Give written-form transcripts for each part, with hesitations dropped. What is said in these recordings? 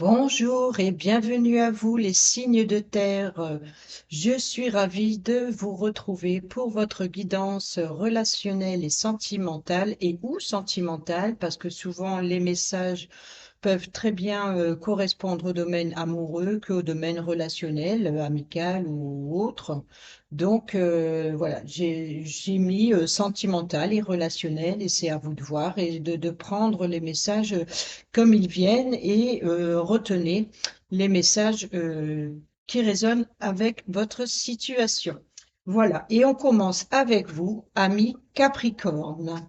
Bonjour et bienvenue à vous les signes de terre. Je suis ravie de vous retrouver pour votre guidance relationnelle et sentimentale et ou sentimentale parce que souvent les messages peuvent très bien correspondre au domaine amoureux qu'au domaine relationnel, amical ou autre. Donc voilà, j'ai mis sentimental et relationnel et c'est à vous de voir et de prendre les messages comme ils viennent et retenez les messages qui résonnent avec votre situation. Voilà, et on commence avec vous, ami Capricorne.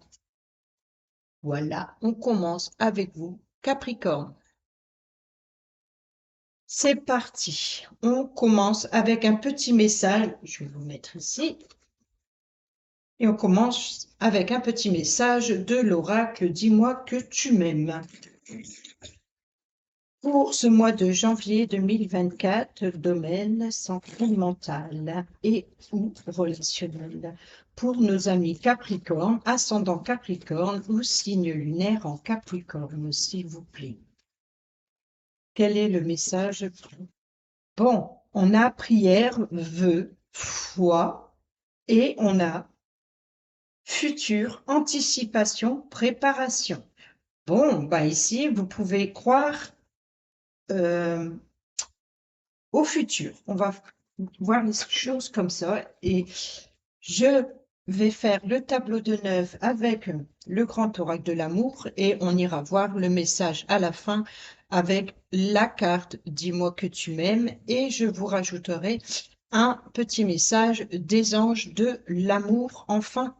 Voilà, on commence avec vous, Capricorne. C'est parti. On commence avec un petit message. Je vais vous mettre ici. Et on commence avec un petit message de l'oracle. Dis-moi que tu m'aimes. Pour ce mois de janvier 2024, domaine sentimental et ou relationnel. Pour nos amis Capricorne, ascendant Capricorne ou signe lunaire en Capricorne, s'il vous plaît. Quel est le message? Bon, on a prière, vœu, foi et on a futur, anticipation, préparation. Bon, bah ici, vous pouvez croire euh, au futur. On va voir les choses comme ça et je vais faire le tableau de 9 avec le grand oracle de l'amour et on ira voir le message à la fin avec la carte Dis-moi que tu m'aimes et je vous rajouterai un petit message des anges de l'amour en fin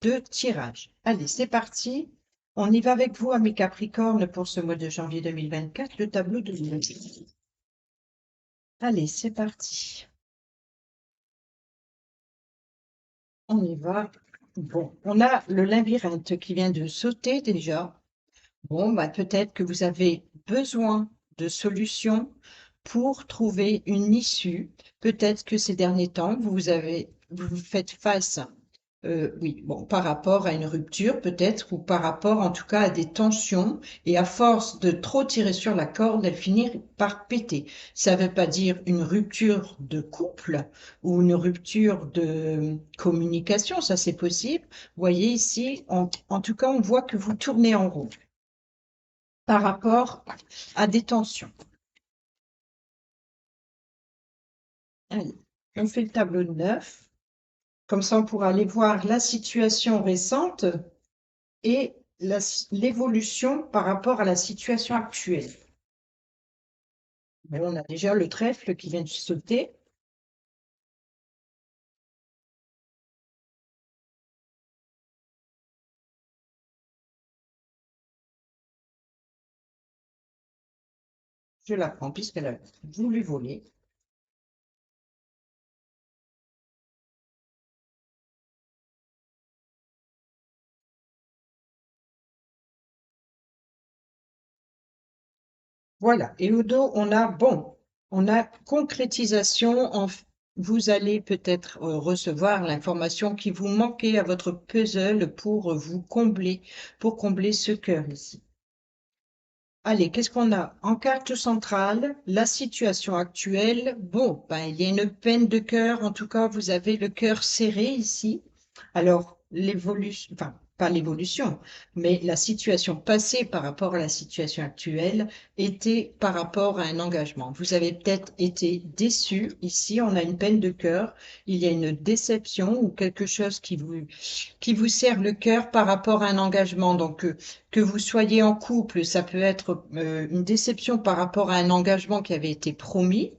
de tirage. Allez, c'est parti. On y va avec vous, amis Capricorne, pour ce mois de janvier 2024, le tableau de 9. Allez, c'est parti. On y va. Bon, on a le labyrinthe qui vient de sauter déjà. Bon, bah, peut-être que vous avez besoin de solutions pour trouver une issue. Peut-être que ces derniers temps, vous faites face oui, bon, par rapport à une rupture peut-être, ou par rapport en tout cas à des tensions, et à force de trop tirer sur la corde, elle finit par péter. Ça ne veut pas dire une rupture de couple ou une rupture de communication, ça c'est possible. Vous voyez ici, en tout cas, on voit que vous tournez en rond par rapport à des tensions. Allez, on fait le tableau de 9. Comme ça, on pourra aller voir la situation récente et l'évolution par rapport à la situation actuelle. Mais on a déjà le trèfle qui vient de sauter. Je la prends puisqu'elle a voulu voler. Voilà. Et au dos, on a concrétisation. Vous allez peut-être recevoir l'information qui vous manquait à votre puzzle pour vous combler, pour combler ce cœur ici. Allez, qu'est-ce qu'on a? En carte centrale, la situation actuelle. Bon, ben, il y a une peine de cœur. En tout cas, vous avez le cœur serré ici. Alors, l'évolution, enfin, pas l'évolution, mais la situation passée par rapport à la situation actuelle était par rapport à un engagement. Vous avez peut-être été déçu. Ici, on a une peine de cœur. Il y a une déception ou quelque chose qui vous serre le cœur par rapport à un engagement. Donc, que vous soyez en couple, ça peut être une déception par rapport à un engagement qui avait été promis.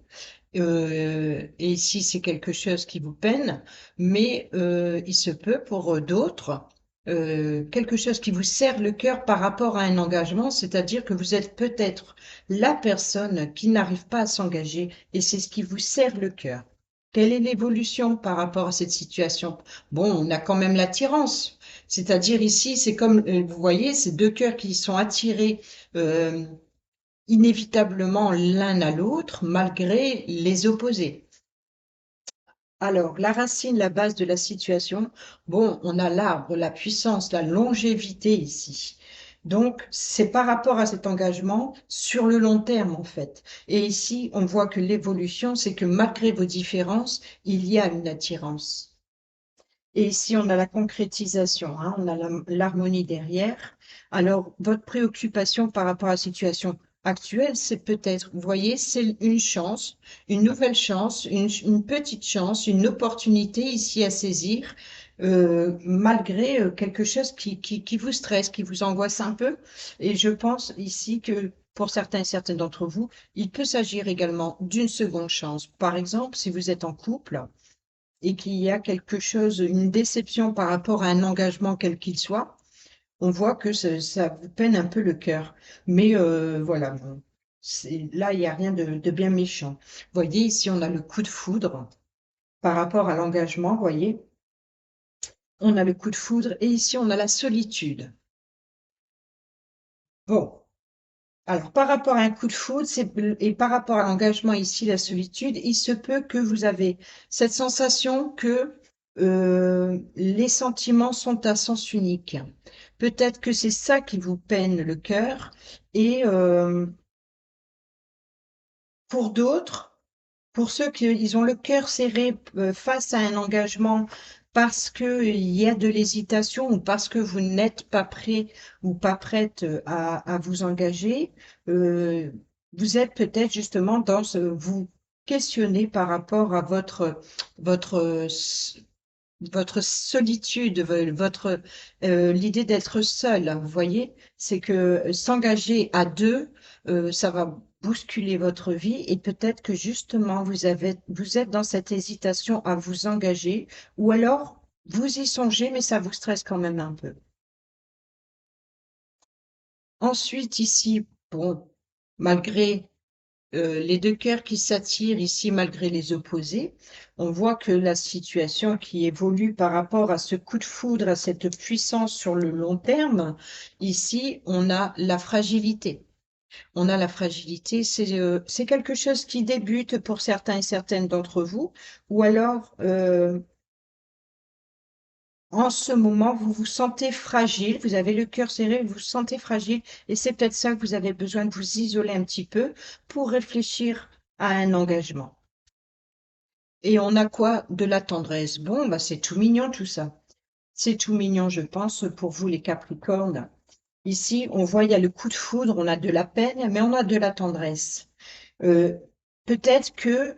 Et ici, c'est quelque chose qui vous peine, mais il se peut pour d'autres quelque chose qui vous serre le cœur par rapport à un engagement, c'est-à-dire que vous êtes peut-être la personne qui n'arrive pas à s'engager et c'est ce qui vous serre le cœur. Quelle est l'évolution par rapport à cette situation? Bon, on a quand même l'attirance, c'est-à-dire ici, c'est comme, vous voyez, ces deux cœurs qui sont attirés euh, inévitablement l'un à l'autre malgré les opposés. Alors, la racine, la base de la situation, bon, on a l'arbre, la puissance, la longévité ici. Donc, c'est par rapport à cet engagement sur le long terme, en fait. Et ici, on voit que l'évolution, c'est que malgré vos différences, il y a une attirance. Et ici, on a la concrétisation, hein, on a l'harmonie derrière. Alors, votre préoccupation par rapport à la situation actuelle, c'est peut-être, vous voyez, c'est une chance, une nouvelle chance, une petite chance, une opportunité ici à saisir, malgré quelque chose qui vous stresse, qui vous angoisse un peu. Et je pense ici que pour certains et certaines d'entre vous, il peut s'agir également d'une seconde chance. Par exemple, si vous êtes en couple, et qu'il y a quelque chose, une déception par rapport à un engagement quel qu'il soit, on voit que ça vous peine un peu le cœur. Mais voilà, bon, là, il n'y a rien de bien méchant. Vous voyez, ici, on a le coup de foudre par rapport à l'engagement, vous voyez, on a le coup de foudre et ici, on a la solitude. Bon, alors, par rapport à un coup de foudre et par rapport à l'engagement ici, la solitude, il se peut que vous avez cette sensation que les sentiments sont à sens unique. Peut-être que c'est ça qui vous peine le cœur et pour d'autres, pour ceux qui ils ont le cœur serré face à un engagement parce qu'il y a de l'hésitation ou parce que vous n'êtes pas prêt ou pas prête à vous engager, euh, vous êtes peut-être justement dans vous questionner par rapport à votre votre solitude, votre l'idée d'être seul, vous voyez, c'est que s'engager à deux, ça va bousculer votre vie et peut-être que justement vous êtes dans cette hésitation à vous engager ou alors vous y songez mais ça vous stresse quand même un peu. Ensuite ici, bon, malgré les deux cœurs qui s'attirent ici malgré les opposés, on voit que la situation qui évolue par rapport à ce coup de foudre, à cette puissance sur le long terme, ici, on a la fragilité. On a la fragilité, c'est quelque chose qui débute pour certains et certaines d'entre vous, ou alors en ce moment, vous vous sentez fragile, vous avez le cœur serré, vous vous sentez fragile, et c'est peut-être ça que vous avez besoin de vous isoler un petit peu pour réfléchir à un engagement. Et on a quoi? De la tendresse. Bon, bah c'est tout mignon tout ça. C'est tout mignon, je pense, pour vous les Capricornes. Ici, on voit, il y a le coup de foudre, on a de la peine, mais on a de la tendresse. Euh, peut-être que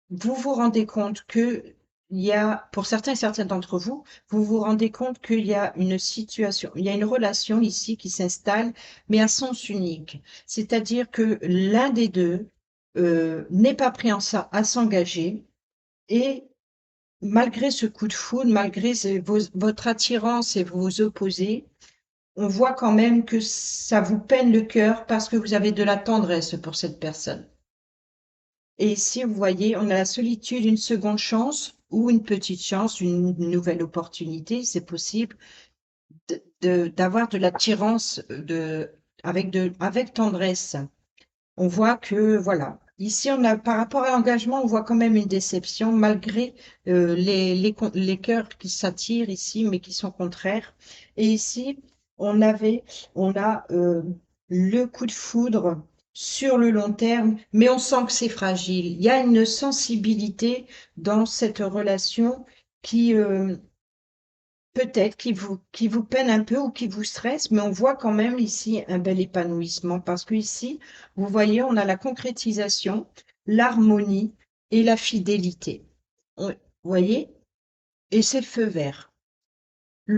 vous vous rendez compte que il y a, pour certains et certaines d'entre vous, vous vous rendez compte qu'il y a une situation, il y a une relation ici qui s'installe, mais à sens unique. C'est-à-dire que l'un des deux n'est pas prêt à s'engager et malgré ce coup de foudre, malgré votre attirance et vos opposés, on voit quand même que ça vous peine le cœur parce que vous avez de la tendresse pour cette personne. Et ici, vous voyez, on a la solitude, une seconde chance ou une petite chance, une nouvelle opportunité, c'est possible d'avoir de l'attirance avec tendresse. On voit que, voilà, ici, on a, par rapport à l'engagement, on voit quand même une déception, malgré les cœurs qui s'attirent ici, mais qui sont contraires. Et ici, on avait, on a le coup de foudre sur le long terme, mais on sent que c'est fragile. Il y a une sensibilité dans cette relation qui, peut-être qui vous peine un peu ou qui vous stresse, mais on voit quand même ici un bel épanouissement parce que ici, vous voyez, on a la concrétisation, l'harmonie et la fidélité. Vous voyez? Et c'est feu vert.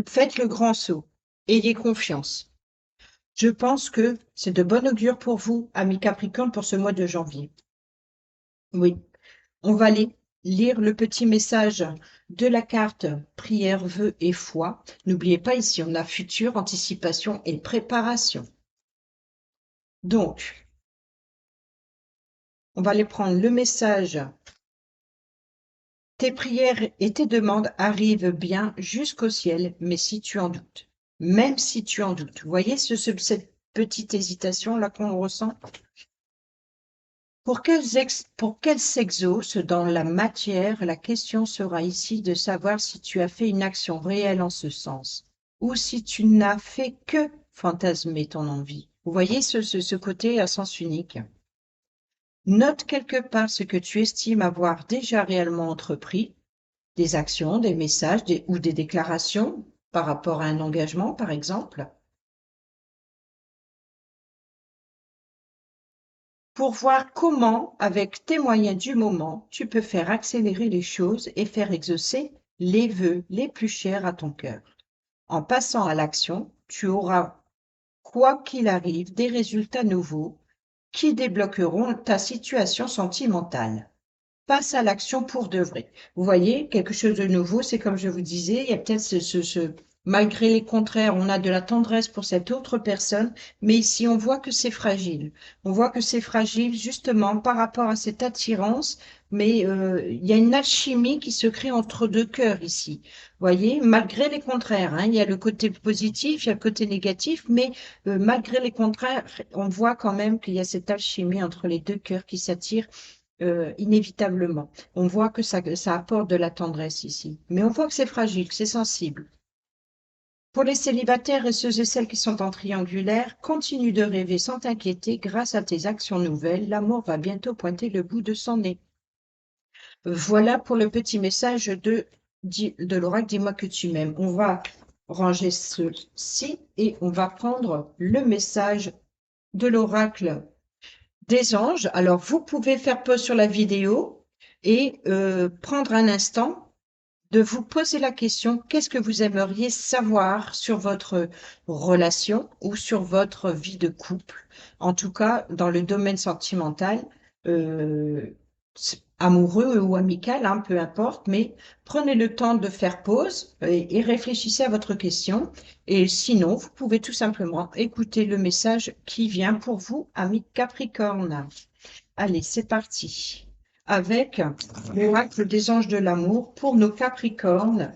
Faites le grand saut. Ayez confiance. Je pense que c'est de bon augure pour vous, amis Capricorne, pour ce mois de janvier. Oui. On va aller lire le petit message de la carte prière, vœux et foi. N'oubliez pas, ici, on a futur, anticipation et préparation. Donc, on va aller prendre le message. Tes prières et tes demandes arrivent bien jusqu'au ciel, mais si tu en doutes, même si tu en doutes, vous voyez cette petite hésitation là qu'on ressent? Pour qu'elle s'exauce dans la matière, la question sera ici de savoir si tu as fait une action réelle en ce sens, ou si tu n'as fait que fantasmer ton envie. Vous voyez ce côté à sens unique. Note quelque part ce que tu estimes avoir déjà réellement entrepris, des actions, des messages ou des déclarations par rapport à un engagement, par exemple, pour voir comment, avec tes moyens du moment, tu peux faire accélérer les choses et faire exaucer les vœux les plus chers à ton cœur. En passant à l'action, tu auras, quoi qu'il arrive, des résultats nouveaux qui débloqueront ta situation sentimentale. Passe à l'action pour de vrai. Vous voyez, quelque chose de nouveau, c'est comme je vous disais, il y a peut-être malgré les contraires, on a de la tendresse pour cette autre personne, mais ici, on voit que c'est fragile. On voit que c'est fragile justement par rapport à cette attirance, mais il y a une alchimie qui se crée entre deux cœurs ici. Vous voyez, malgré les contraires, hein, il y a le côté positif, il y a le côté négatif, mais malgré les contraires, on voit quand même qu'il y a cette alchimie entre les deux cœurs qui s'attirent inévitablement. On voit que ça apporte de la tendresse ici. Mais on voit que c'est fragile, que c'est sensible. Pour les célibataires et ceux et celles qui sont en triangulaire, continue de rêver sans t'inquiéter. Grâce à tes actions nouvelles, l'amour va bientôt pointer le bout de son nez. Voilà pour le petit message de l'oracle Dis-moi que tu m'aimes. On va ranger ceci et on va prendre le message de l'oracle des anges. Alors, vous pouvez faire pause sur la vidéo et prendre un instant de vous poser la question, qu'est-ce que vous aimeriez savoir sur votre relation ou sur votre vie de couple? En tout cas, dans le domaine sentimental, euh, amoureux ou amical, hein, peu importe, mais prenez le temps de faire pause et réfléchissez à votre question. Et sinon, vous pouvez tout simplement écouter le message qui vient pour vous, ami Capricorne. Allez, c'est parti. Avec l'oracle des anges de l'amour pour nos Capricornes,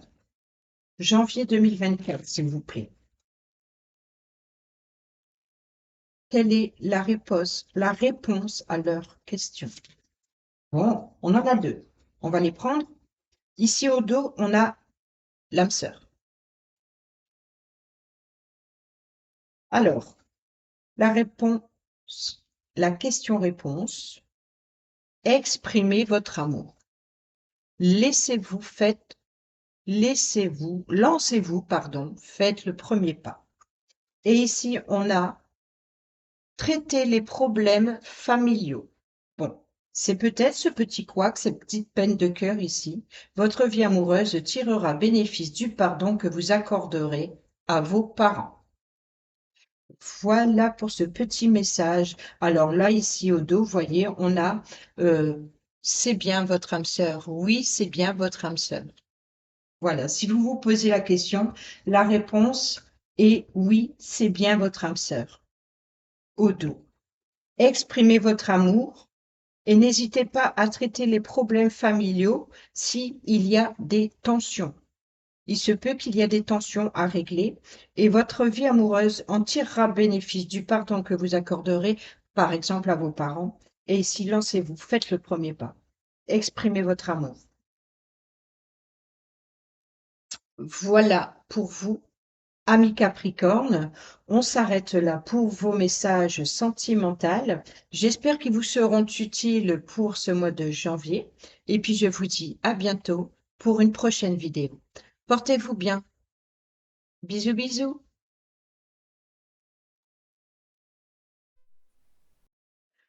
janvier 2024, s'il vous plaît. Quelle est la réponse à leur question? Bon, on en a deux. On va les prendre. Ici au dos, on a l'âme sœur. Alors, la réponse, la question-réponse, exprimez votre amour. Lancez-vous, pardon, faites le premier pas. Et ici, on a traiter les problèmes familiaux. Bon, c'est peut-être ce petit couac, cette petite peine de cœur ici. Votre vie amoureuse tirera bénéfice du pardon que vous accorderez à vos parents. Voilà pour ce petit message. Alors là, ici au dos, vous voyez, on a c'est bien votre âme sœur. Oui, c'est bien votre âme sœur. Voilà, si vous vous posez la question, la réponse est oui, c'est bien votre âme sœur. Au dos. Exprimez votre amour et n'hésitez pas à traiter les problèmes familiaux s'il y a des tensions. Il se peut qu'il y ait des tensions à régler et votre vie amoureuse en tirera bénéfice du pardon que vous accorderez, par exemple, à vos parents. Et ici, lancez-vous, faites le premier pas. Exprimez votre amour. Voilà pour vous, amis Capricorne, on s'arrête là pour vos messages sentimentaux. J'espère qu'ils vous seront utiles pour ce mois de janvier. Et puis je vous dis à bientôt pour une prochaine vidéo. Portez-vous bien. Bisous, bisous.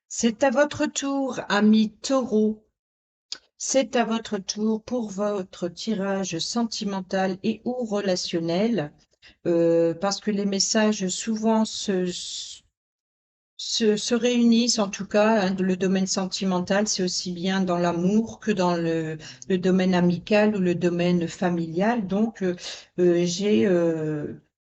C'est à votre tour, amis taureaux. C'est à votre tour pour votre tirage sentimental et ou relationnel. Parce que les messages souvent se réunissent, en tout cas, hein, le domaine sentimental, c'est aussi bien dans l'amour que dans le domaine amical ou le domaine familial. Donc, j'ai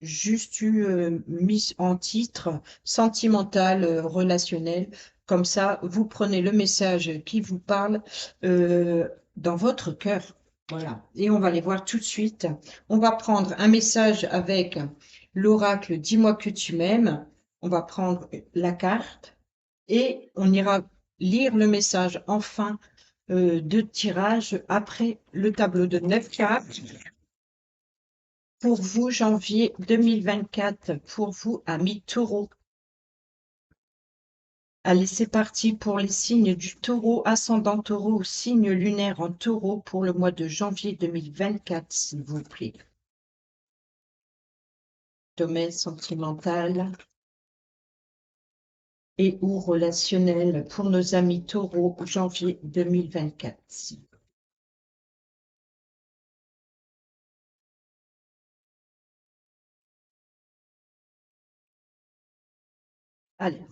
juste eu mis en titre sentimental, relationnel. Comme ça, vous prenez le message qui vous parle dans votre cœur. Voilà. Et on va les voir tout de suite. On va prendre un message avec l'oracle Dis-moi que tu m'aimes. On va prendre la carte et on ira lire le message en fin de tirage après le tableau de 9 cartes Pour vous, janvier 2024, pour vous, amis taureaux. Allez, c'est parti pour les signes du taureau, ascendant taureau ou signe lunaire en taureau pour le mois de janvier 2024, s'il vous plaît. Domaine sentimental et ou relationnel pour nos amis taureaux, janvier 2024. Allez,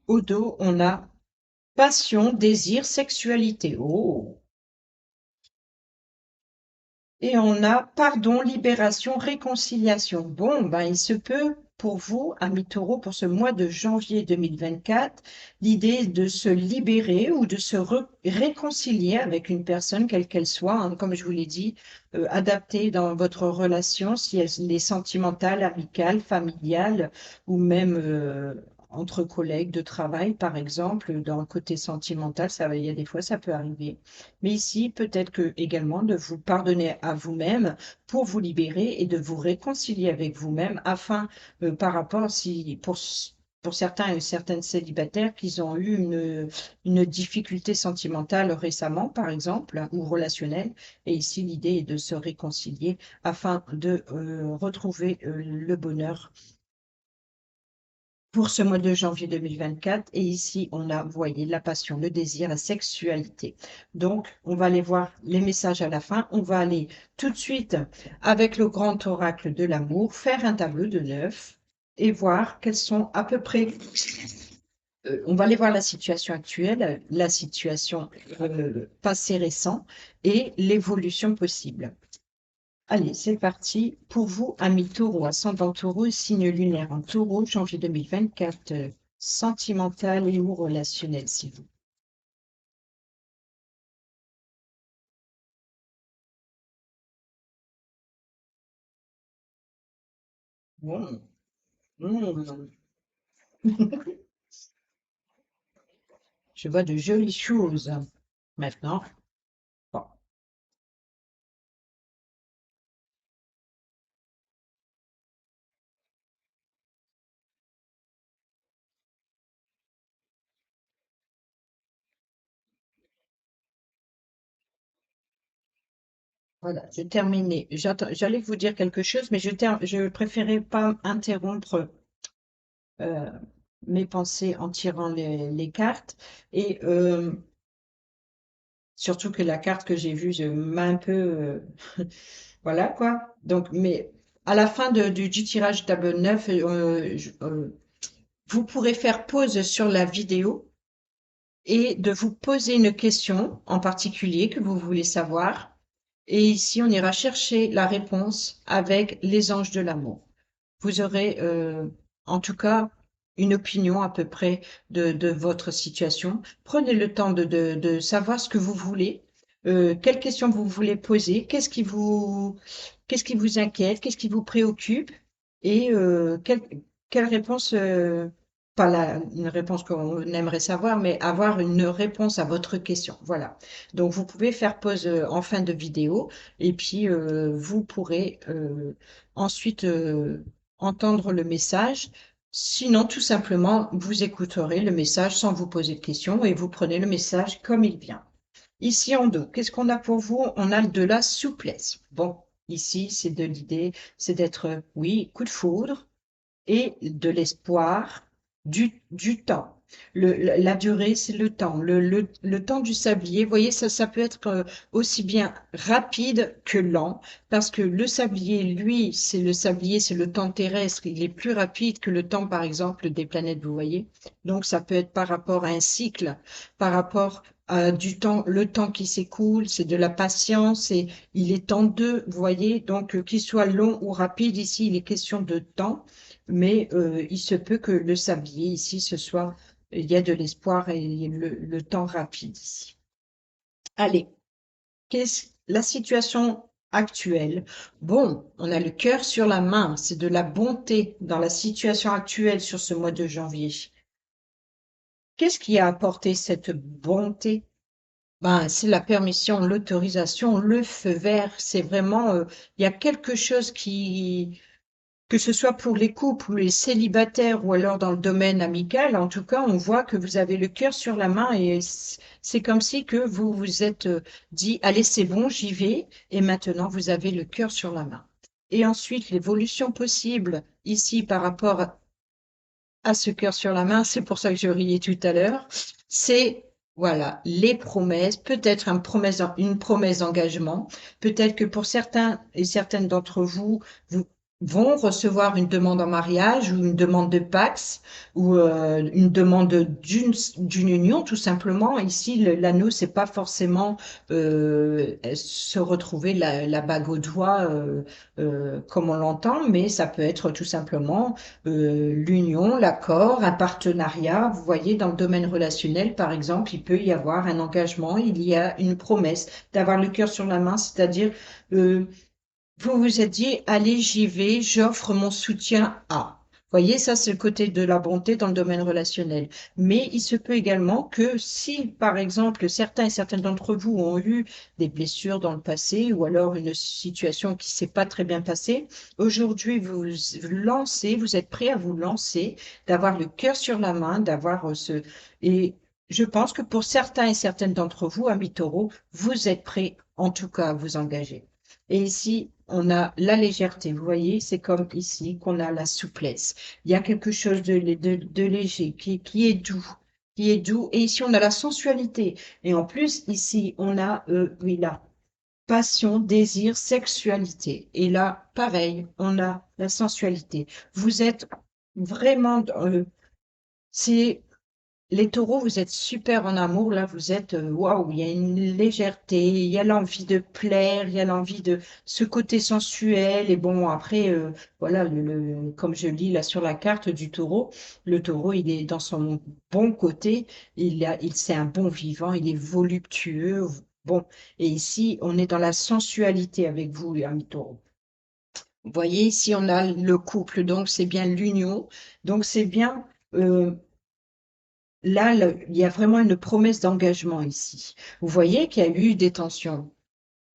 au dos, on a passion, désir, sexualité. Oh! Et on a pardon, libération, réconciliation. Bon, ben, il se peut pour vous, amis taureaux, pour ce mois de janvier 2024, l'idée de se libérer ou de se réconcilier avec une personne, quelle qu'elle soit, hein, comme je vous l'ai dit, adaptée dans votre relation, si elle est sentimentale, amicale, familiale ou même entre collègues de travail, par exemple, dans le côté sentimental, ça, il y a des fois, ça peut arriver. Mais ici, peut-être que également de vous pardonner à vous-même pour vous libérer et de vous réconcilier avec vous-même afin, par rapport si pour certains et certaines célibataires qui ont eu une difficulté sentimentale récemment, par exemple, ou relationnelle. Et ici, l'idée est de se réconcilier afin de retrouver le bonheur pour ce mois de janvier 2024. Et ici, on a, vous voyez, la passion, le désir, la sexualité. Donc, on va aller voir les messages à la fin. On va aller tout de suite avec le grand oracle de l'amour, faire un tableau de 9 et voir quels sont à peu près. On va aller voir la situation actuelle, la situation passé récent et l'évolution possible. Allez, c'est parti. Pour vous, amis taureau, ascendant taureau, signe lunaire en taureau, janvier 2024, sentimental et ou relationnel, s'il vous plaît. Mm. Je vois de jolies choses. Maintenant, bon, voilà, je terminais. J'allais vous dire quelque chose, mais je préférais pas interrompre euh, mes pensées en tirant les cartes. Et surtout que la carte que j'ai vue, je m'a un peu voilà quoi. Donc, mais à la fin du tirage table 9, vous pourrez faire pause sur la vidéo et de vous poser une question en particulier que vous voulez savoir. Et ici, on ira chercher la réponse avec les anges de l'amour. Vous aurez en tout cas une opinion à peu près de votre situation. Prenez le temps de savoir ce que vous voulez, quelles questions vous voulez poser, qu'est-ce qui vous inquiète, qu'est-ce qui vous préoccupe et quelle réponse, pas une réponse qu'on aimerait savoir, mais avoir une réponse à votre question. Voilà. Donc vous pouvez faire pause en fin de vidéo et puis vous pourrez ensuite entendre le message. Sinon, tout simplement, vous écouterez le message sans vous poser de questions et vous prenez le message comme il vient. Ici en dos, qu'est-ce qu'on a pour vous? On a de la souplesse. Bon, ici, c'est de l'idée, c'est d'être, oui, coup de foudre, et de l'espoir, du temps. La durée, c'est le temps. Le temps du sablier, vous voyez, ça peut être aussi bien rapide que lent, parce que le sablier, lui, c'est le sablier, c'est le temps terrestre, il est plus rapide que le temps, par exemple, des planètes, vous voyez. Donc, ça peut être par rapport à un cycle, par rapport à du temps, le temps qui s'écoule, c'est de la patience, et il est en deux, vous voyez. Donc, qu'il soit long ou rapide, ici, il est question de temps mais il se peut que le sablier ici, ce soit, il y a de l'espoir et le temps rapide ici. Allez, qu'est-ce la situation actuelle? Bon, on a le cœur sur la main, c'est de la bonté dans la situation actuelle sur ce mois de janvier. Qu'est-ce qui a apporté cette bonté? Ben, c'est la permission, l'autorisation, le feu vert. C'est vraiment, il y a quelque chose qui, que ce soit pour les couples ou les célibataires ou alors dans le domaine amical, en tout cas, on voit que vous avez le cœur sur la main et c'est comme si que vous vous êtes dit, allez, c'est bon, j'y vais. Et maintenant, vous avez le cœur sur la main. Et ensuite, l'évolution possible ici par rapport à ce cœur sur la main, c'est pour ça que je riais tout à l'heure, c'est voilà, les promesses, peut-être une promesse d'engagement, peut-être que pour certains et certaines d'entre vous, vous vont recevoir une demande en mariage ou une demande de Pax ou une demande d'une union tout simplement. Ici, l'anneau, c'est pas forcément se retrouver la bague au doigt comme on l'entend, mais ça peut être tout simplement l'union, l'accord, un partenariat. Vous voyez, dans le domaine relationnel, par exemple, il peut y avoir un engagement, il y a une promesse d'avoir le cœur sur la main, c'est-à-dire euh, vous vous êtes dit, allez, j'y vais, j'offre mon soutien à. Vous voyez, ça, c'est le côté de la bonté dans le domaine relationnel. Mais il se peut également que si, par exemple, certains et certaines d'entre vous ont eu des blessures dans le passé ou alors une situation qui s'est pas très bien passée, aujourd'hui, vous vous lancez, vous êtes prêt à vous lancer, d'avoir le cœur sur la main, d'avoir ce... Et je pense que pour certains et certaines d'entre vous, amis taureaux, vous êtes prêts, en tout cas, à vous engager. Et ici, on a la légèreté. Vous voyez, c'est comme ici qu'on a la souplesse. Il y a quelque chose de léger qui est doux, qui est doux. Et ici, on a la sensualité. Et en plus, ici, on a, oui, la passion, désir, sexualité. Et là, pareil, on a la sensualité. Vous êtes vraiment, c'est les taureaux, vous êtes super en amour, là, vous êtes, waouh, il y a une légèreté, il y a l'envie de plaire, il y a l'envie de ce côté sensuel, et bon, après, voilà, comme je lis là sur la carte du taureau, le taureau, il est dans son bon côté, c'est un bon vivant, il est voluptueux, bon, et ici, on est dans la sensualité avec vous, ami taureau. Vous voyez, ici, on a le couple, donc c'est bien l'union, donc c'est bien, euh, là, il y a vraiment une promesse d'engagement ici. Vous voyez qu'il y a eu des tensions.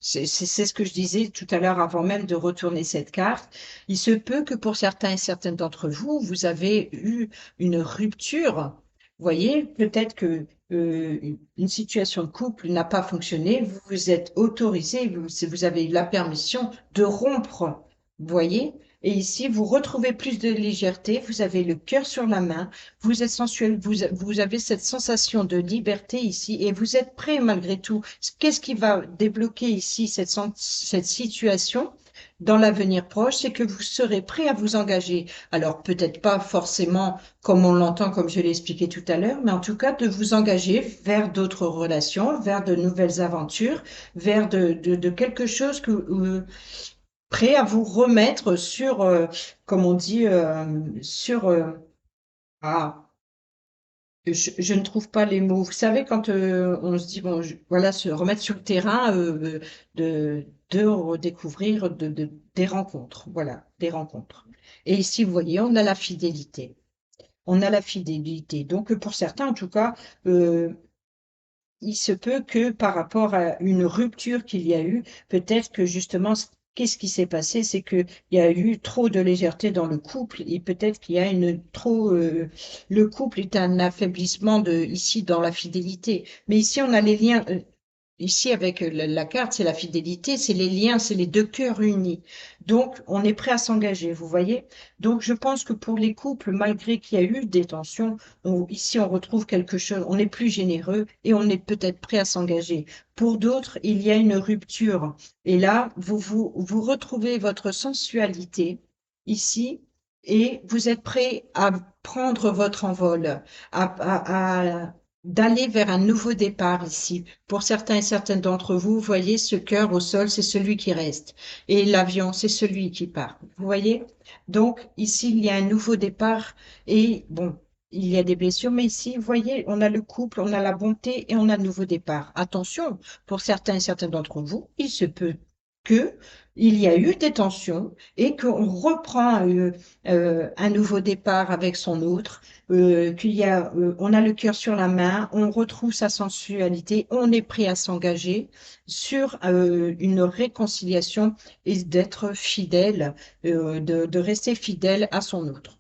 C'est ce que je disais tout à l'heure avant même de retourner cette carte. Il se peut que pour certains et certaines d'entre vous, vous avez eu une rupture. Vous voyez, peut-être que une situation de couple n'a pas fonctionné. Vous vous êtes autorisé, vous avez eu la permission de rompre. Vous voyez? Et ici, vous retrouvez plus de légèreté, vous avez le cœur sur la main, vous êtes sensuel, vous avez cette sensation de liberté ici et vous êtes prêt malgré tout. Qu'est-ce qui va débloquer ici cette situation dans l'avenir proche? C'est que vous serez prêt à vous engager. Alors peut-être pas forcément comme on l'entend, comme je l'ai expliqué tout à l'heure, mais en tout cas de vous engager vers d'autres relations, vers de nouvelles aventures, vers de quelque chose prêt à vous remettre sur, comme on dit, sur... ah, je ne trouve pas les mots. Vous savez, quand on se dit, bon, voilà, se remettre sur le terrain, de redécouvrir des rencontres. Voilà, des rencontres. Et ici, vous voyez, on a la fidélité. On a la fidélité. Donc, pour certains, en tout cas, euh, il se peut que par rapport à une rupture qu'il y a eu, peut-être que justement, qu'est-ce qui s'est passé? C'est qu'il y a eu trop de légèreté dans le couple et peut-être qu'il y a le couple est un affaiblissement ici dans la fidélité. Mais ici, on a les liens, ici, avec la carte, c'est la fidélité, c'est les liens, c'est les deux cœurs unis. Donc, on est prêt à s'engager, vous voyez? Donc, je pense que pour les couples, malgré qu'il y a eu des tensions, ici, on retrouve quelque chose, on est plus généreux et on est peut-être prêt à s'engager. Pour d'autres, il y a une rupture. Et là, vous retrouvez votre sensualité ici et vous êtes prêt à prendre votre envol, d'aller vers un nouveau départ ici. Pour certains et certaines d'entre vous, vous voyez, ce cœur au sol, c'est celui qui reste. Et l'avion, c'est celui qui part. Vous voyez? Donc, ici, il y a un nouveau départ. Et bon, il y a des blessures, mais ici, vous voyez, on a le couple, on a la bonté et on a le nouveau départ. Attention, pour certains et certaines d'entre vous, il se peut. que il y a eu des tensions et qu'on reprend un nouveau départ avec son autre, on a le cœur sur la main, on retrouve sa sensualité, on est prêt à s'engager sur une réconciliation et d'être fidèle, de rester fidèle à son autre.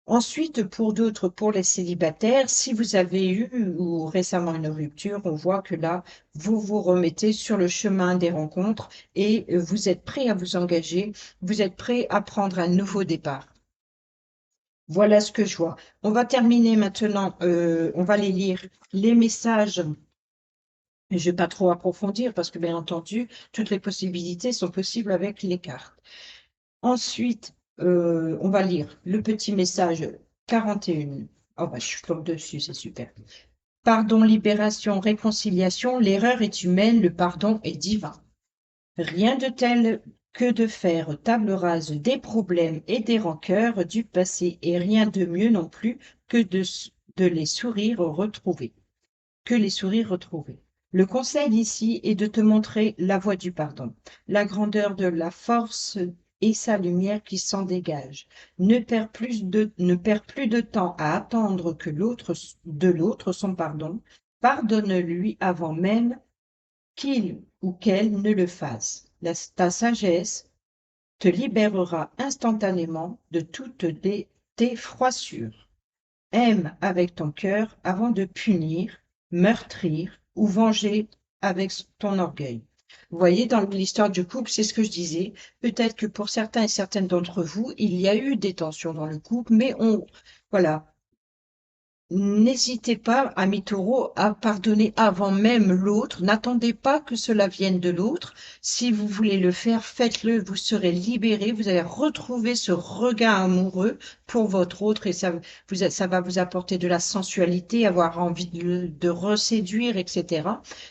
Ensuite, pour d'autres, pour les célibataires, si vous avez eu ou récemment une rupture, on voit que là, vous vous remettez sur le chemin des rencontres et vous êtes prêt à vous engager, vous êtes prêt à prendre un nouveau départ. Voilà ce que je vois. On va terminer maintenant, on va les lire, les messages. Je ne vais pas trop approfondir parce que, bien entendu, toutes les possibilités sont possibles avec les cartes. Ensuite, on va lire le petit message 41. Oh, bah, je tombe dessus, c'est super. Pardon, libération, réconciliation, l'erreur est humaine, le pardon est divin. Rien de tel que de faire table rase des problèmes et des rancœurs du passé, et rien de mieux non plus que de les sourires retrouvés, que les sourires retrouvés. Le conseil ici est de te montrer la voie du pardon, la grandeur de la force et sa lumière qui s'en dégage. Ne perds plus de temps à attendre que de l'autre son pardon. Pardonne-lui avant même qu'il ou qu'elle ne le fasse. Ta sagesse te libérera instantanément de toutes tes froissures. Aime avec ton cœur avant de punir, meurtrir ou venger avec ton orgueil. Vous voyez, dans l'histoire du couple, c'est ce que je disais. Peut-être que pour certains et certaines d'entre vous, il y a eu des tensions dans le couple, mais voilà, n'hésitez pas, ami taureau, à pardonner avant même l'autre. N'attendez pas que cela vienne de l'autre. Si vous voulez le faire, faites-le. Vous serez libéré. Vous allez retrouver ce regard amoureux pour votre autre et ça va vous apporter de la sensualité, avoir envie de reséduire, etc.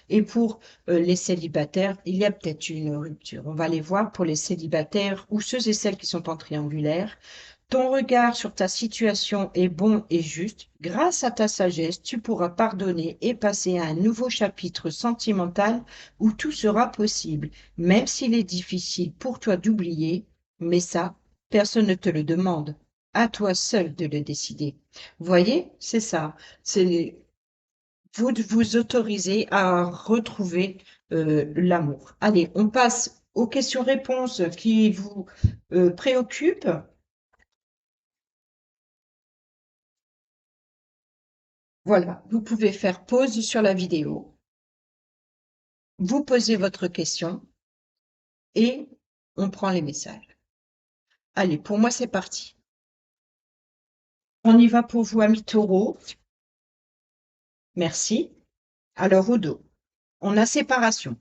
Et pour les célibataires, il y a peut-être une rupture. On va les voir pour les célibataires ou ceux et celles qui sont en triangulaire. Ton regard sur ta situation est bon et juste. Grâce à ta sagesse, tu pourras pardonner et passer à un nouveau chapitre sentimental où tout sera possible, même s'il est difficile pour toi d'oublier. Mais ça, personne ne te le demande. À toi seul de le décider. Vous voyez, c'est ça. C'est vous de vous autoriser à retrouver l'amour. Allez, on passe aux questions-réponses qui vous préoccupent. Voilà, vous pouvez faire pause sur la vidéo, vous posez votre question et on prend les messages. Allez, pour moi, c'est parti. On y va pour vous, amis taureaux. Merci. Alors, au dos, on a séparation.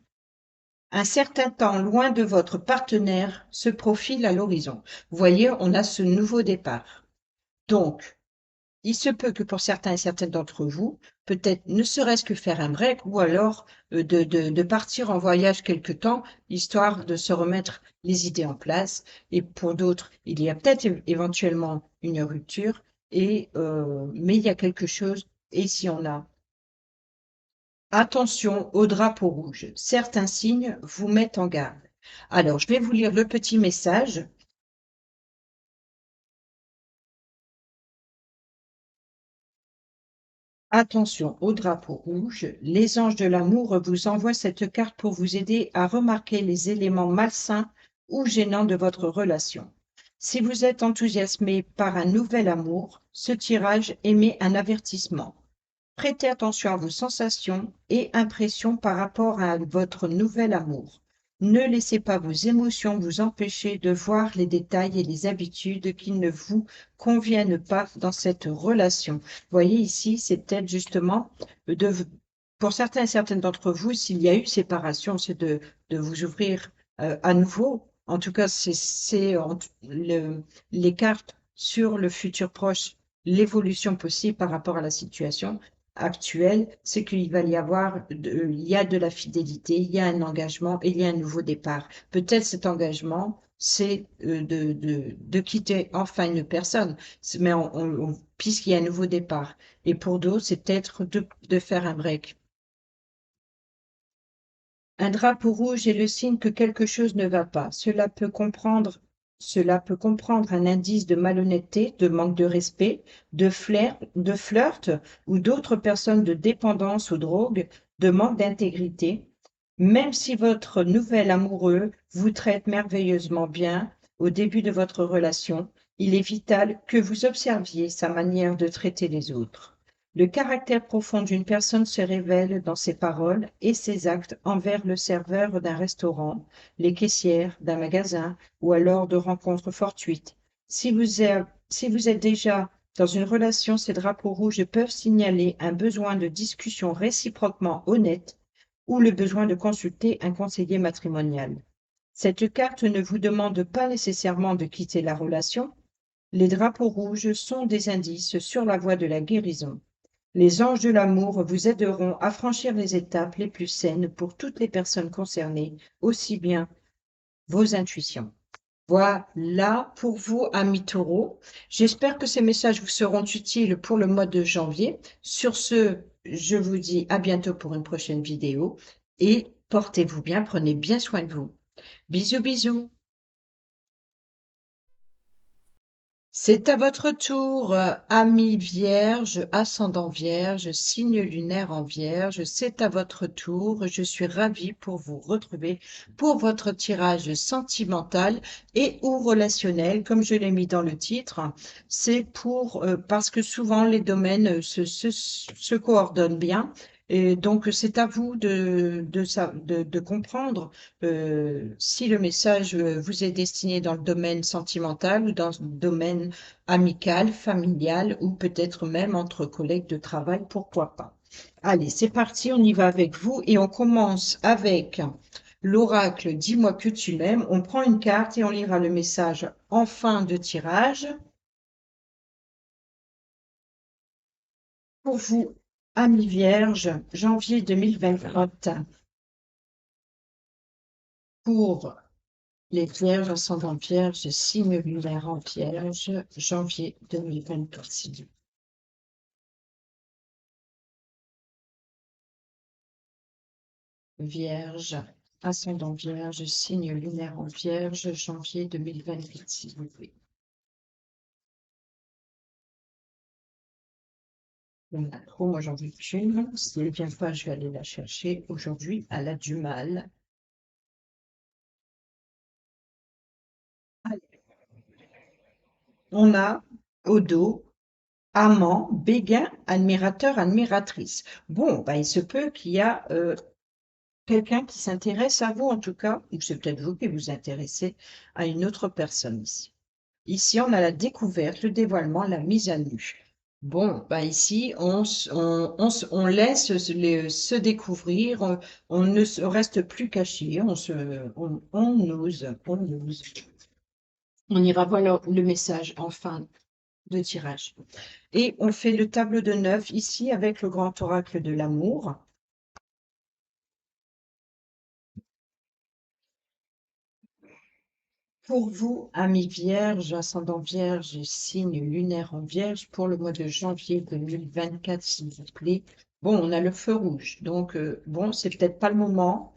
Un certain temps loin de votre partenaire se profile à l'horizon. Vous voyez, on a ce nouveau départ. Donc, il se peut que pour certains et certaines d'entre vous, peut-être ne serait-ce que faire un break ou alors de partir en voyage quelque temps, histoire de se remettre les idées en place. Et pour d'autres, il y a peut-être éventuellement une rupture, mais il y a quelque chose, et si on a attention au drapeau rouge, certains signes vous mettent en garde. Alors, je vais vous lire le petit message. Attention au drapeau rouge, les anges de l'amour vous envoient cette carte pour vous aider à remarquer les éléments malsains ou gênants de votre relation. Si vous êtes enthousiasmé par un nouvel amour, ce tirage émet un avertissement. Prêtez attention à vos sensations et impressions par rapport à votre nouvel amour. Ne laissez pas vos émotions vous empêcher de voir les détails et les habitudes qui ne vous conviennent pas dans cette relation. Vous voyez ici, c'est peut-être justement de, pour certains et certaines d'entre vous, s'il y a eu séparation, c'est de vous ouvrir à nouveau. En tout cas, les cartes sur le futur proche, l'évolution possible par rapport à la situation actuelle, c'est qu'il va y avoir, il y a de la fidélité, il y a un engagement et il y a un nouveau départ. Peut-être cet engagement, c'est de quitter enfin une personne, mais puisqu'il y a un nouveau départ. Et pour d'autres, c'est peut-être de faire un break. Un drapeau rouge est le signe que quelque chose ne va pas. Cela peut comprendre un indice de malhonnêteté, de manque de respect, de flirt ou d'autres personnes de dépendance aux drogues, de manque d'intégrité. Même si votre nouvel amoureux vous traite merveilleusement bien au début de votre relation, il est vital que vous observiez sa manière de traiter les autres. Le caractère profond d'une personne se révèle dans ses paroles et ses actes envers le serveur d'un restaurant, les caissières d'un magasin ou alors de rencontres fortuites. Si vous êtes déjà dans une relation, ces drapeaux rouges peuvent signaler un besoin de discussion réciproquement honnête ou le besoin de consulter un conseiller matrimonial. Cette carte ne vous demande pas nécessairement de quitter la relation. Les drapeaux rouges sont des indices sur la voie de la guérison. Les anges de l'amour vous aideront à franchir les étapes les plus saines pour toutes les personnes concernées, aussi bien vos intuitions. Voilà pour vous, amis taureaux. J'espère que ces messages vous seront utiles pour le mois de janvier. Sur ce, je vous dis à bientôt pour une prochaine vidéo et portez-vous bien, prenez bien soin de vous. Bisous, bisous. C'est à votre tour, amis vierge, ascendant vierge, signe lunaire en vierge. C'est à votre tour. Je suis ravie pour vous retrouver pour votre tirage sentimental et ou relationnel, comme je l'ai mis dans le titre. C'est parce que souvent les domaines se coordonnent bien. Et donc, c'est à vous de comprendre si le message vous est destiné dans le domaine sentimental ou dans le domaine amical, familial ou peut-être même entre collègues de travail, pourquoi pas. Allez, c'est parti, on y va avec vous et on commence avec l'oracle Dis-moi que tu m'aimes. On prend une carte et on lira le message en fin de tirage. Pour vous, amis vierges, janvier 2024, pour les vierges, ascendant vierge, signe lunaire en vierge, janvier 2024. Vierge, ascendant vierge, signe lunaire en vierge, janvier 2028, s'il vous plaît. Il y en a trop, moi j'en veux qu'une. Si elle ne vient pas, je vais aller la chercher. Aujourd'hui, elle a du mal. Allez. On a au dos amant, béguin, admirateur, admiratrice. Bon, bah, il se peut qu'il y a quelqu'un qui s'intéresse à vous en tout cas, ou c'est peut-être vous qui vous intéressez à une autre personne ici. Ici, on a la découverte, le dévoilement, la mise à nu. Bon, bah ici, on laisse se découvrir, on ne reste plus caché, on ose, on ose. On ira voir le message en fin de tirage. Et on fait le tableau de 9 ici avec le grand oracle de l'amour. Pour vous, amis vierges, ascendant vierge et signe lunaire en vierge, pour le mois de janvier 2024, s'il vous plaît. Bon, on a le feu rouge, donc bon, c'est peut-être pas le moment.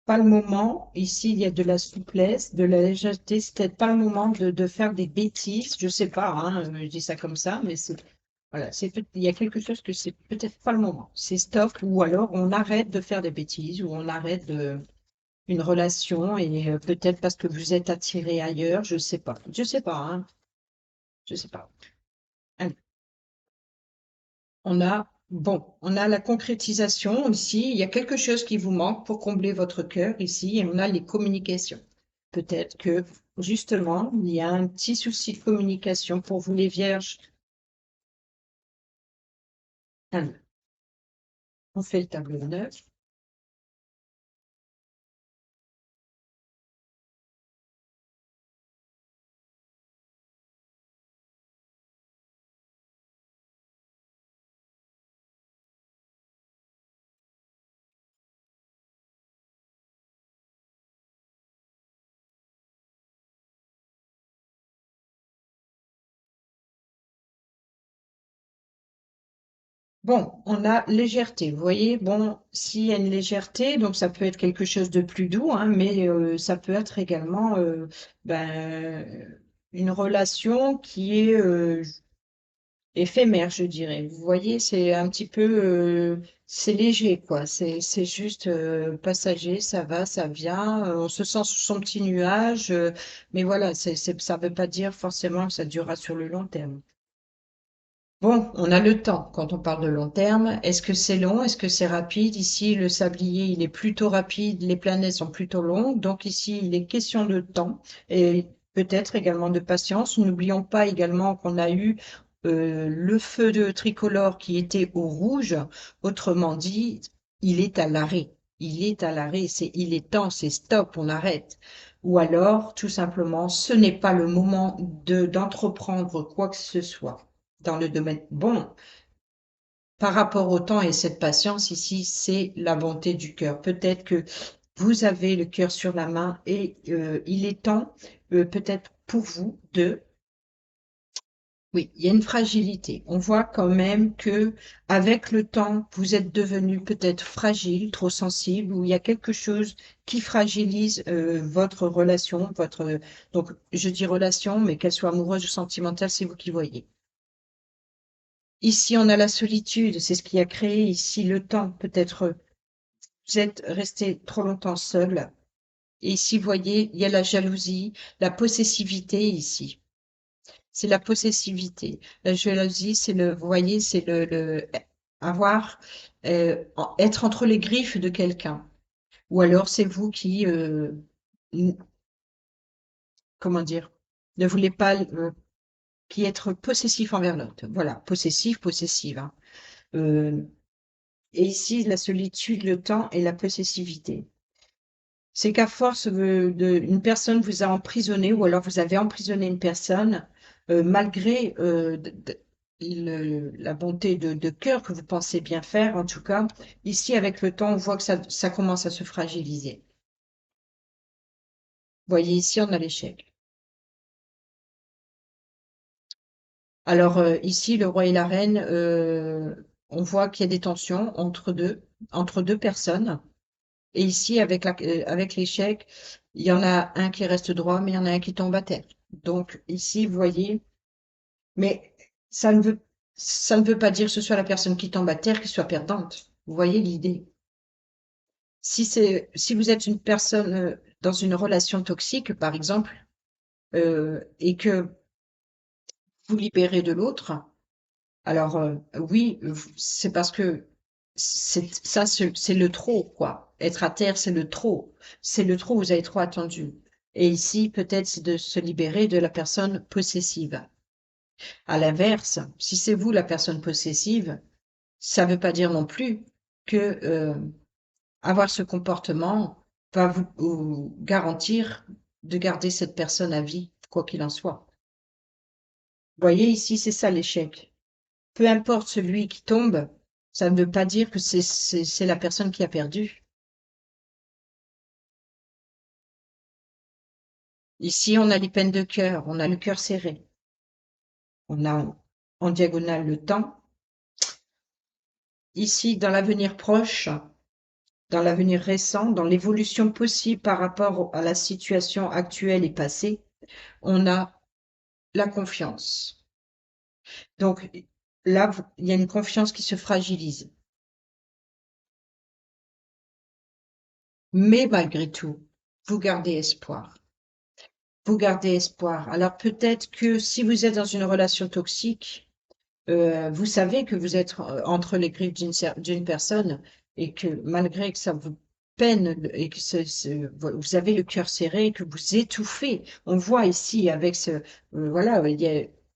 Pas le moment. Ici, il y a de la souplesse, de la légèreté. C'est peut-être pas le moment de faire des bêtises. Je sais pas, hein, je dis ça comme ça, mais c'est voilà, il y a quelque chose que c'est peut-être pas le moment. C'est stop, ou alors on arrête de faire des bêtises, ou on arrête une relation et peut-être parce que vous êtes attiré ailleurs, je sais pas. Je sais pas, hein. Je sais pas. Allez, on a la concrétisation ici. Il y a quelque chose qui vous manque pour combler votre cœur ici et on a les communications. Peut-être que justement, il y a un petit souci de communication pour vous les vierges. Allez, on fait le tableau 9. Bon, on a légèreté. Vous voyez, bon, s'il y a une légèreté, donc ça peut être quelque chose de plus doux, hein, mais ça peut être également ben, une relation qui est éphémère, je dirais. Vous voyez, c'est un petit peu, c'est léger, quoi. C'est juste passager, ça va, ça vient. On se sent sous son petit nuage, mais voilà, ça veut pas dire forcément que ça durera sur le long terme. Bon, on a le temps quand on parle de long terme. Est-ce que c'est long? Est-ce que c'est rapide? Ici, le sablier, il est plutôt rapide, les planètes sont plutôt longues. Donc ici, il est question de temps et peut-être également de patience. N'oublions pas également qu'on a eu le feu de tricolore qui était au rouge. Autrement dit, il est à l'arrêt. Il est à l'arrêt. Il est temps, c'est stop, on arrête. Ou alors, tout simplement, ce n'est pas le moment d'entreprendre quoi que ce soit dans le domaine. Bon, par rapport au temps et cette patience ici, c'est la bonté du cœur. Peut-être que vous avez le cœur sur la main et il est temps, peut-être pour vous, oui, il y a une fragilité. On voit quand même que avec le temps, vous êtes devenu peut-être fragile, trop sensible, ou il y a quelque chose qui fragilise votre relation, donc je dis relation, mais qu'elle soit amoureuse ou sentimentale, c'est vous qui voyez. Ici, on a la solitude, c'est ce qui a créé ici le temps. Peut-être vous êtes resté trop longtemps seul. Et ici, vous voyez, il y a la jalousie, la possessivité ici. C'est la possessivité. La jalousie, c'est vous voyez, c'est avoir, être entre les griffes de quelqu'un. Ou alors, c'est vous qui, comment dire, ne voulez pas, qui être possessif envers l'autre. Voilà, possessif, possessive, hein. Euh, Et ici, la solitude, le temps et la possessivité. C'est qu'à force une personne vous a emprisonné ou alors vous avez emprisonné une personne, malgré la bonté de cœur que vous pensez bien faire, en tout cas, ici, avec le temps, on voit que ça commence à se fragiliser. Vous voyez, ici, on a l'échec. Alors, ici, le roi et la reine, on voit qu'il y a des tensions entre deux personnes. Et ici, avec l'échec, il y en a un qui reste droit, mais il y en a un qui tombe à terre. Donc ici, vous voyez, mais ça ne veut, ça ne veut pas dire que ce soit la personne qui tombe à terre qui soit perdante. Vous voyez l'idée. Si vous êtes une personne dans une relation toxique, par exemple, et que vous libérez de l'autre, alors oui, c'est parce que c'est le trop, quoi. Être à terre, c'est le trop. C'est le trop, vous avez trop attendu. Et ici, peut-être, c'est de se libérer de la personne possessive. À l'inverse, si c'est vous la personne possessive, ça ne veut pas dire non plus que avoir ce comportement va vous garantir de garder cette personne à vie, quoi qu'il en soit. Vous voyez, ici, c'est ça l'échec. Peu importe celui qui tombe, ça ne veut pas dire que c'est la personne qui a perdu. Ici, on a les peines de cœur, on a le cœur serré, on a en diagonale le temps. Ici, dans l'avenir proche, dans l'avenir récent, dans l'évolution possible par rapport à la situation actuelle et passée, on a la confiance. Donc là, il y a une confiance qui se fragilise. Mais malgré tout, vous gardez espoir. Vous gardez espoir. Alors peut-être que si vous êtes dans une relation toxique, vous savez que vous êtes entre les griffes d'une personne et que malgré que ça vous peine et que vous avez le cœur serré, que vous étouffez. On voit ici avec voilà,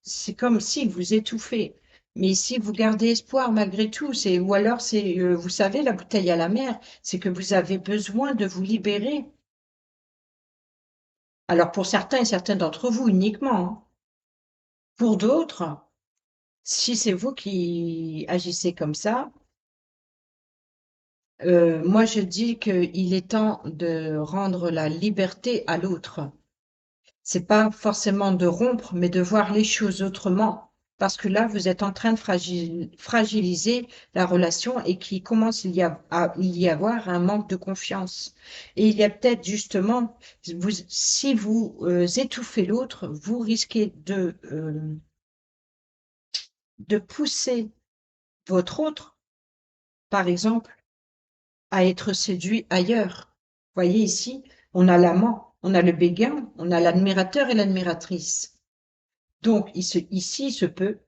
c'est comme si vous étouffez. Mais ici, vous gardez espoir malgré tout. Ou alors vous savez, la bouteille à la mer, c'est que vous avez besoin de vous libérer. Alors pour certains et certaines d'entre vous uniquement, hein. Pour d'autres, si c'est vous qui agissez comme ça, moi je dis qu'il est temps de rendre la liberté à l'autre. C'est pas forcément de rompre, mais de voir les choses autrement. parce que là, vous êtes en train de fragiliser la relation et qu'il commence il y avoir un manque de confiance. Et il y a peut-être justement, si vous étouffez l'autre, vous risquez de pousser votre autre, par exemple, à être séduit ailleurs. Voyez ici, on a l'amant, on a le béguin, on a l'admirateur et l'admiratrice. Donc ici, il se peut.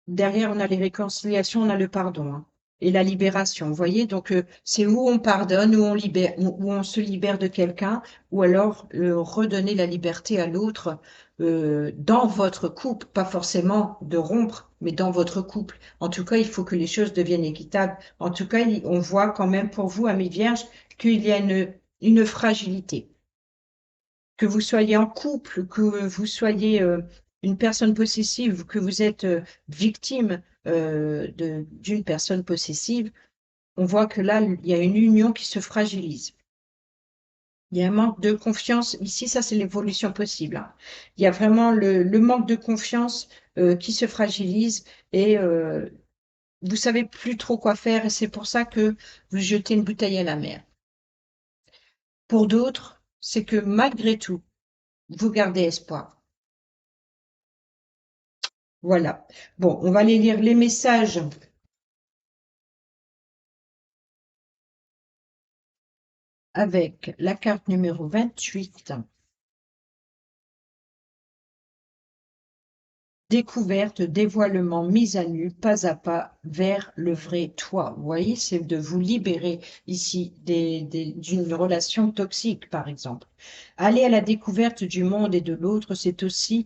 Derrière, on a les réconciliations, on a le pardon, hein, et la libération. Vous voyez, donc c'est où on pardonne, où on libère, où on se libère de quelqu'un, ou alors redonner la liberté à l'autre dans votre couple, pas forcément de rompre, mais dans votre couple. En tout cas, il faut que les choses deviennent équitables. En tout cas, on voit quand même pour vous, amis vierges, qu'il y a une fragilité, que vous soyez en couple, que vous soyez une personne possessive, que vous êtes victime d'une personne possessive, on voit que là, il y a une union qui se fragilise. Il y a un manque de confiance. Ici, ça, c'est l'évolution possible, hein. Il y a vraiment le manque de confiance qui se fragilise et vous savez plus trop quoi faire et c'est pour ça que vous jetez une bouteille à la mer. Pour d'autres, c'est que malgré tout, vous gardez espoir. Voilà. Bon, on va aller lire les messages avec la carte numéro 28. Découverte, dévoilement, mise à nu, pas à pas vers le vrai toi. Vous voyez, c'est de vous libérer ici d'une relation toxique, par exemple. Aller à la découverte du monde et de l'autre, c'est aussi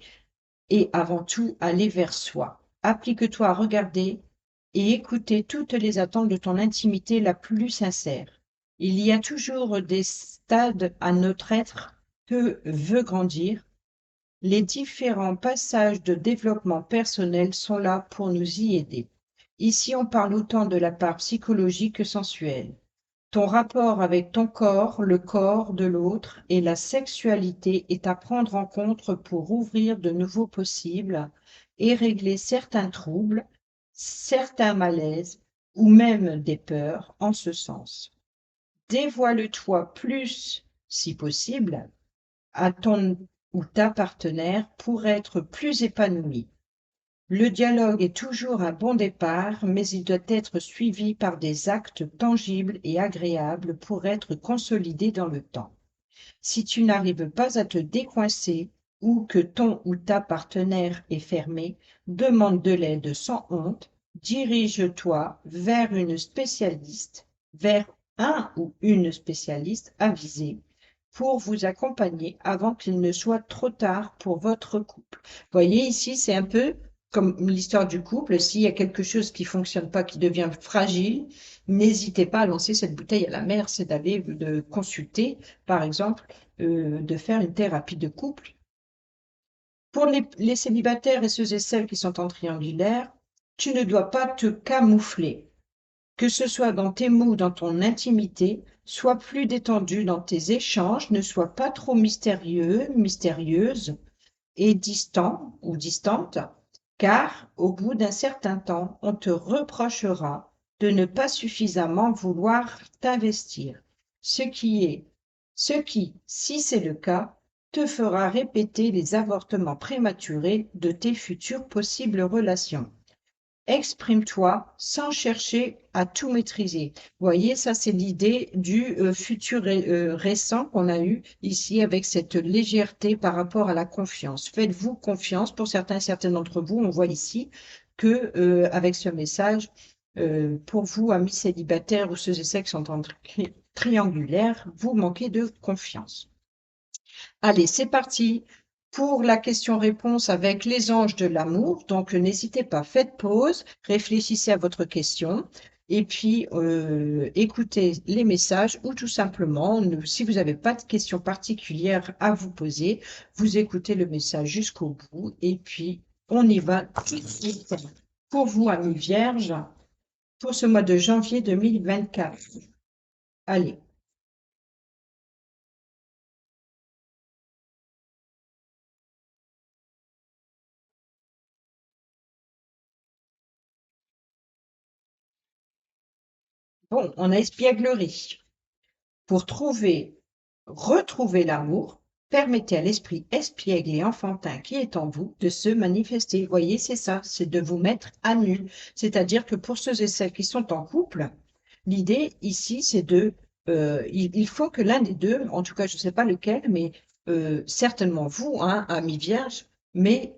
et avant tout aller vers soi. Applique-toi à regarder et écouter toutes les attentes de ton intimité la plus sincère. Il y a toujours des stades à notre être que veut grandir. Les différents passages de développement personnel sont là pour nous y aider. Ici, on parle autant de la part psychologique que sensuelle. Ton rapport avec ton corps, le corps de l'autre et la sexualité est à prendre en compte pour ouvrir de nouveaux possibles et régler certains troubles, certains malaises ou même des peurs en ce sens. Dévoile-toi plus, si possible, à ton ou ta partenaire pour être plus épanoui. Le dialogue est toujours un bon départ, mais il doit être suivi par des actes tangibles et agréables pour être consolidé dans le temps. Si tu n'arrives pas à te décoincer ou que ton ou ta partenaire est fermé, demande de l'aide sans honte, dirige-toi vers une spécialiste, vers un ou une spécialiste avisée pour vous accompagner avant qu'il ne soit trop tard pour votre couple. Voyez ici, c'est un peu comme l'histoire du couple. S'il y a quelque chose qui fonctionne pas, qui devient fragile, n'hésitez pas à lancer cette bouteille à la mer, c'est d'aller de consulter, par exemple, de faire une thérapie de couple. Pour les célibataires et ceux et celles qui sont en triangulaire, tu ne dois pas te camoufler. Que ce soit dans tes mots ou dans ton intimité, sois plus détendu dans tes échanges, ne sois pas trop mystérieux, mystérieuse et distant ou distante, car au bout d'un certain temps, on te reprochera de ne pas suffisamment vouloir t'investir, ce qui, si c'est le cas, te fera répéter les avortements prématurés de tes futures possibles relations. Exprime-toi sans chercher à tout maîtriser. Vous voyez, ça c'est l'idée du futur récent qu'on a eu ici avec cette légèreté par rapport à la confiance. Faites-vous confiance. Pour certains d'entre vous, on voit ici que avec ce message, pour vous, amis célibataires ou ceux et celles qui sont en triangulaire, vous manquez de confiance. Allez, c'est parti pour la question-réponse avec les anges de l'amour. Donc, n'hésitez pas, faites pause, réfléchissez à votre question et puis écoutez les messages ou tout simplement, si vous n'avez pas de questions particulières à vous poser, vous écoutez le message jusqu'au bout et puis on y va tout de suite pour vous, amis vierges, pour ce mois de janvier 2024. Allez. Bon, on a espièglerie. Pour retrouver l'amour, permettez à l'esprit espiègle et enfantin qui est en vous de se manifester. Vous voyez, c'est ça, c'est de vous mettre à nu. C'est-à-dire que pour ceux et celles qui sont en couple, l'idée ici, c'est il faut que l'un des deux, en tout cas, je ne sais pas lequel, mais certainement vous, hein, ami vierge, mais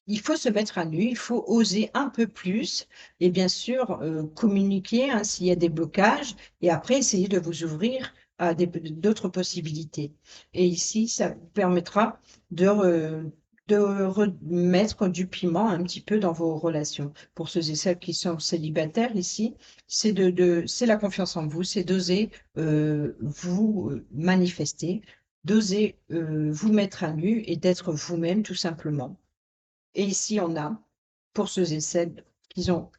il faut se mettre à nu, il faut oser un peu plus et bien sûr communiquer hein, s'il y a des blocages et après essayer de vous ouvrir à d'autres possibilités. Et ici, ça vous permettra de remettre du piment un petit peu dans vos relations. Pour ceux et celles qui sont célibataires ici, c'est la confiance en vous, c'est d'oser vous manifester, d'oser vous mettre à nu et d'être vous-même tout simplement. Et ici, on a, pour ceux et celles qui ont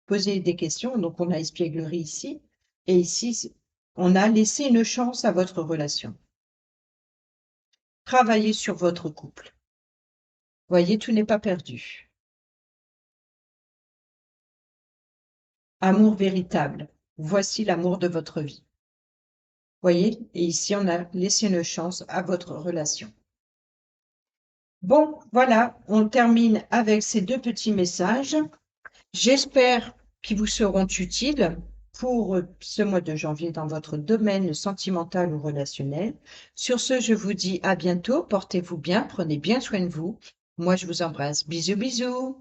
posé des questions, donc on a espièglerie ici, et ici, on a laissé une chance à votre relation. Travaillez sur votre couple. Voyez, tout n'est pas perdu. Amour véritable. Voici l'amour de votre vie. Voyez, et ici, on a laissé une chance à votre relation. Bon, voilà, on termine avec ces deux petits messages. J'espère qu'ils vous seront utiles pour ce mois de janvier dans votre domaine sentimental ou relationnel. Sur ce, je vous dis à bientôt, portez-vous bien, prenez bien soin de vous. Moi, je vous embrasse. Bisous, bisous.